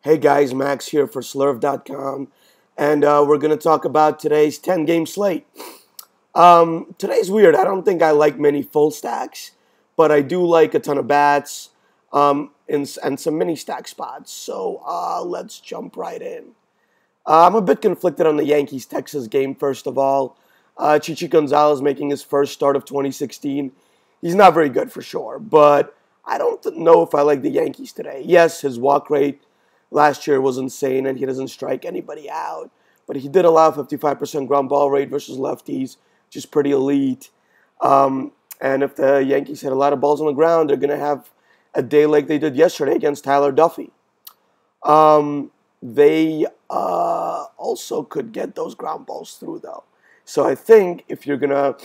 Hey guys, Max here for Slurv.com, and we're going to talk about today's 10-game slate. Today's weird. I don't think I like many full stacks, but I do like a ton of bats and some mini stack spots. So let's jump right in. I'm a bit conflicted on the Yankees-Texas game, first of all. Chichi Gonzalez making his first start of 2016. He's not very good for sure, but I don't know if I like the Yankees today. Yes, his walk rate last year was insane, and he doesn't strike anybody out. But he did allow 55% ground ball rate versus lefties, which is pretty elite. And if the Yankees hit a lot of balls on the ground, they're going to have a day like they did yesterday against Tyler Duffy. They also could get those ground balls through, though. So I think if you're going to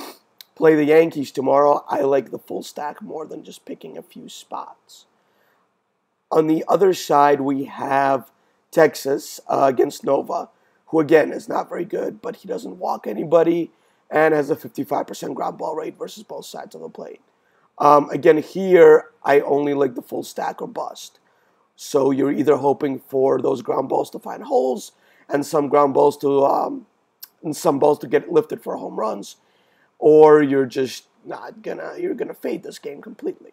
play the Yankees tomorrow, I like the full stack more than just picking a few spots. On the other side, we have Texas against Nova, who, again, is not very good, but he doesn't walk anybody and has a 55% ground ball rate versus both sides of the plate. Again, here, I only like the full stack or bust. So you're either hoping for those ground balls to find holes and some ground balls to get lifted for home runs, or you're just you're gonna fade this game completely.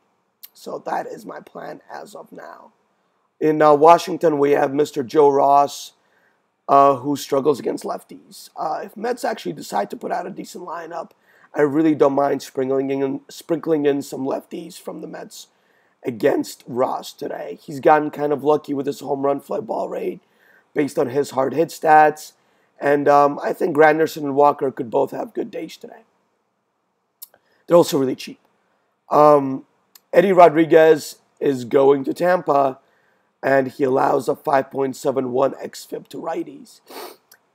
So that is my plan as of now. In Washington, we have Mr. Joe Ross, who struggles against lefties. If Mets actually decide to put out a decent lineup, I really don't mind sprinkling in some lefties from the Mets against Ross today. He's gotten kind of lucky with his home run fly ball rate based on his hard hit stats. And I think Granderson and Walker could both have good days today. They're also really cheap. Eddie Rodriguez is going to Tampa, and he allows a 5.71 xFIP to righties.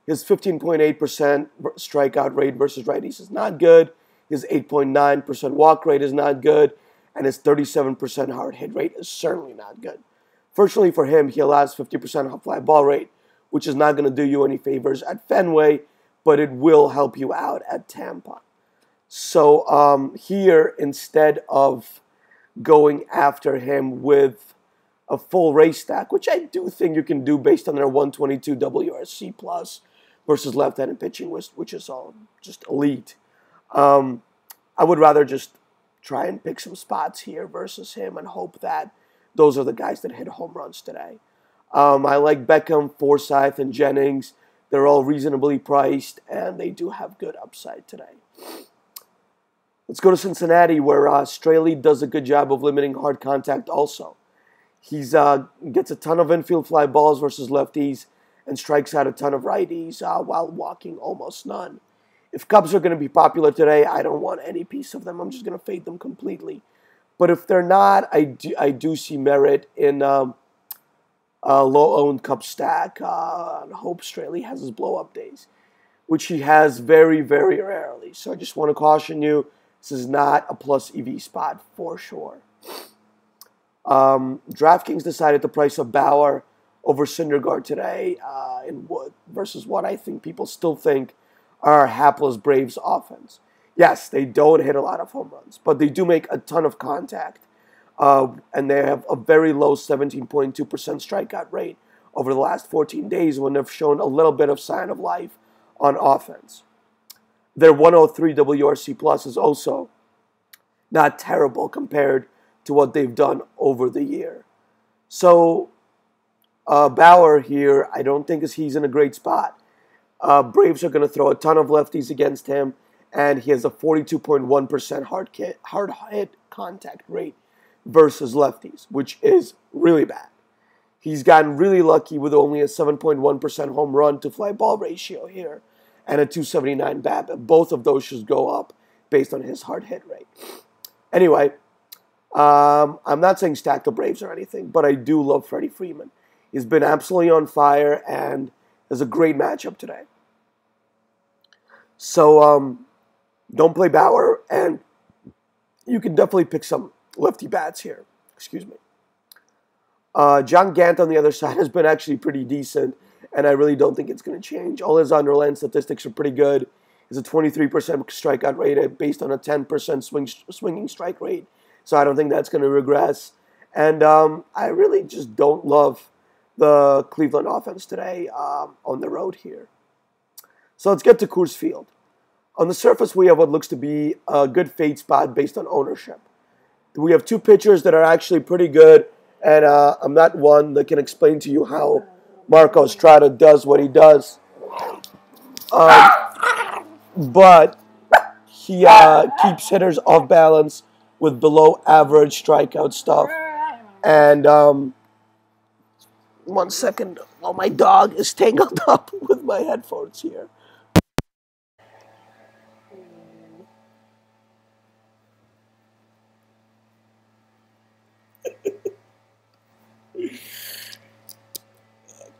His 15.8% strikeout rate versus righties is not good. His 8.9% walk rate is not good. And his 37% hard hit rate is certainly not good. Fortunately for him, he allows 50% fly ball rate, which is not going to do you any favors at Fenway, but it will help you out at Tampa. So here, instead of going after him with a full race stack, which I do think you can do based on their 122 WRC plus versus left-handed pitching, which is all just elite. I would rather just try and pick some spots here versus him and hope that those are the guys that hit home runs today. I like Beckham, Forsythe, and Jennings. They're all reasonably priced, and they do have good upside today. Let's go to Cincinnati, where Straley does a good job of limiting hard contact also. He gets a ton of infield fly balls versus lefties and strikes out a ton of righties while walking almost none. If Cubs are going to be popular today, I don't want any piece of them. I'm just going to fade them completely. But if they're not, I do see merit in a low-owned Cub stack. I hope Straley has his blow-up days, which he has very, very rarely. So I just want to caution you, this is not a plus EV spot for sure. DraftKings decided to price a Bauer over Syndergaard today versus what I think people still think are hapless Braves offense. Yes, they don't hit a lot of home runs, but they do make a ton of contact. And they have a very low 17.2% strikeout rate over the last 14 days when they've shown a little bit of sign of life on offense. Their 103 WRC plus is also not terrible compared to what they've done over the year. So Bauer here, I don't think he's in a great spot. Braves are going to throw a ton of lefties against him, and he has a 42.1% hard hit contact rate versus lefties, which is really bad. He's gotten really lucky with only a 7.1% home run to fly ball ratio here and a 279 BABIP. Both of those should go up based on his hard hit rate. Anyway, I'm not saying stack the Braves or anything, but I do love Freddie Freeman. He's been absolutely on fire and has a great matchup today. So don't play Bauer, and you can definitely pick some lefty bats here. Excuse me. John Gant on the other side has been actually pretty decent, and I really don't think it's going to change. All his underlying statistics are pretty good. He's a 23% strikeout rate based on a 10% swinging strike rate, so I don't think that's going to regress. And I really just don't love the Cleveland offense today on the road here. So let's get to Coors Field. On the surface, we have what looks to be a good fade spot based on ownership. We have two pitchers that are actually pretty good, and I'm not one that can explain to you how Marco Estrada does what he does. But he keeps hitters off balance with below average strikeout stuff. And 1 second, while my dog is tangled up with my headphones here.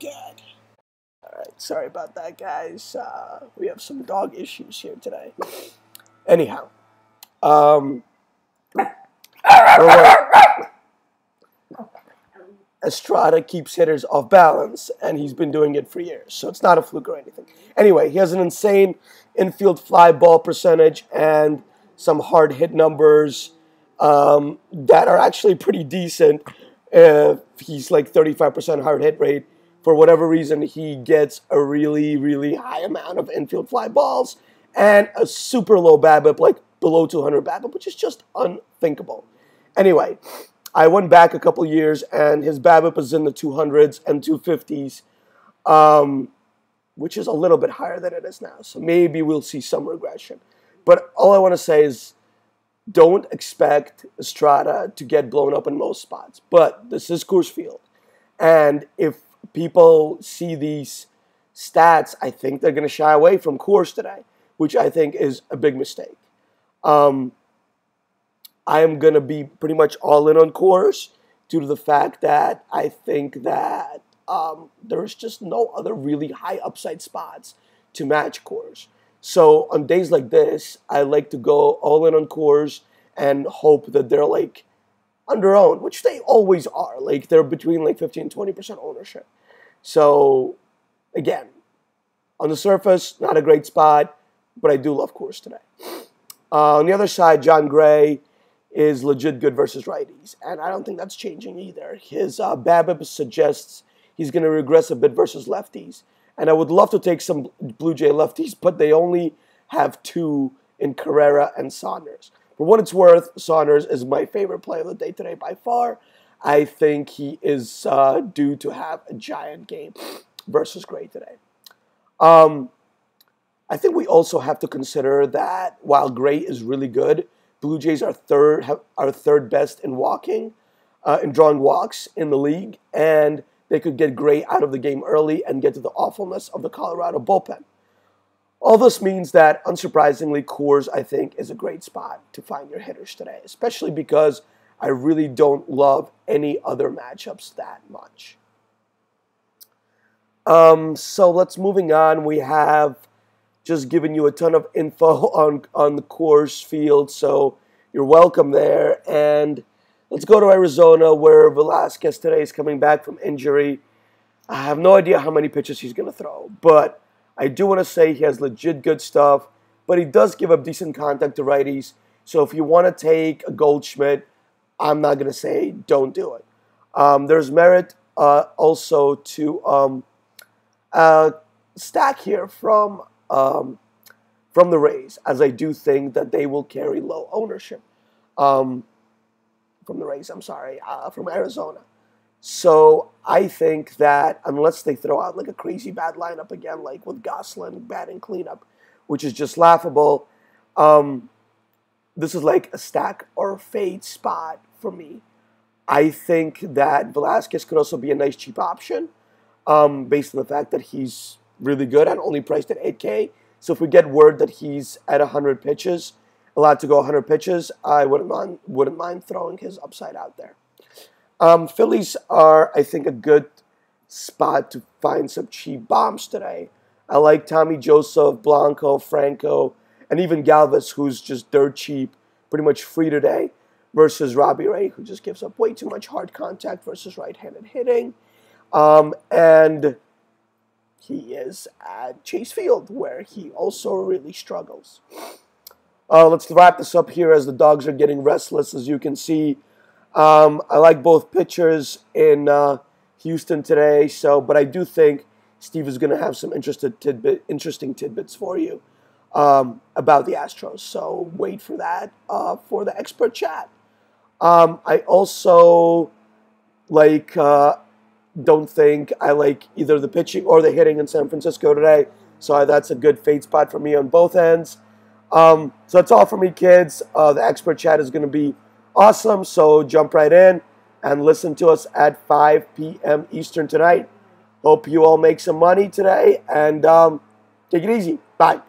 God. All right, sorry about that, guys. We have some dog issues here today. Anyhow, Estrada keeps hitters off balance, and he's been doing it for years, so it's not a fluke or anything. Anyway, he has an insane infield fly ball percentage and some hard hit numbers that are actually pretty decent. He's like 35% hard hit rate. For whatever reason, he gets a really, really high amount of infield fly balls and a super low BABIP, like below 200 BABIP, which is just unthinkable. Anyway, I went back a couple years, and his BABIP is in the 200s and 250s, which is a little bit higher than it is now. So maybe we'll see some regression. But all I want to say is don't expect Estrada to get blown up in most spots. But this is Coors Field. And if people see these stats, I think they're going to shy away from Coors today, which I think is a big mistake. I am going to be pretty much all in on Coors due to the fact that I think that there's just no other really high upside spots to match Coors. So on days like this, I like to go all in on Coors and hope that they're like under-owned, which they always are. Like they're between like 15 and 20% ownership. So again, on the surface, not a great spot, but I do love Coors today. On the other side, John Gray is legit good versus righties, and I don't think that's changing either. His BABIP suggests he's going to regress a bit versus lefties, and I would love to take some Blue Jay lefties, but they only have two in Carrera and Saunders. For what it's worth, Saunders is my favorite play of the day today by far. I think he is due to have a giant game versus Gray today. I think we also have to consider that while Gray is really good, Blue Jays are third best in walking, in drawing walks in the league, and they could get Gray out of the game early and get to the awfulness of the Colorado bullpen. All this means that, unsurprisingly, Coors, I think, is a great spot to find your hitters today, especially because I really don't love any other matchups that much. So let's moving on. We have just given you a ton of info on the Coors Field, so you're welcome there. And let's go to Arizona, where Velasquez today is coming back from injury. I have no idea how many pitches he's going to throw, but I do want to say he has legit good stuff, but he does give up decent contact to righties. So if you want to take a Goldschmidt, I'm not going to say don't do it. There's merit also to stack here from the Rays, as I do think that they will carry low ownership from the Rays, from Arizona. So I think that unless they throw out like a crazy bad lineup again, like with Gosselin batting cleanup, which is just laughable, this is like a stack or fade spot for me. I think that Velasquez could also be a nice cheap option based on the fact that he's really good and only priced at $8K. So if we get word that he's at 100 pitches, allowed to go 100 pitches, I wouldn't mind throwing his upside out there. Phillies are, I think, a good spot to find some cheap bombs today. I like Tommy Joseph, Blanco, Franco, and even Galvis, who's just dirt cheap, pretty much free today, versus Robbie Ray, who just gives up way too much hard contact versus right-handed hitting. And he is at Chase Field, where he also really struggles. Let's wrap this up here as the dogs are getting restless, as you can see. I like both pitchers in Houston today. So, but I do think Steve is going to have some interesting tidbits for you about the Astros. So wait for that for the expert chat. I also don't think I like either the pitching or the hitting in San Francisco today. So that's a good fade spot for me on both ends. So that's all for me, kids. The expert chat is going to be awesome. So jump right in and listen to us at 5 p.m. Eastern tonight. Hope you all make some money today and take it easy. Bye.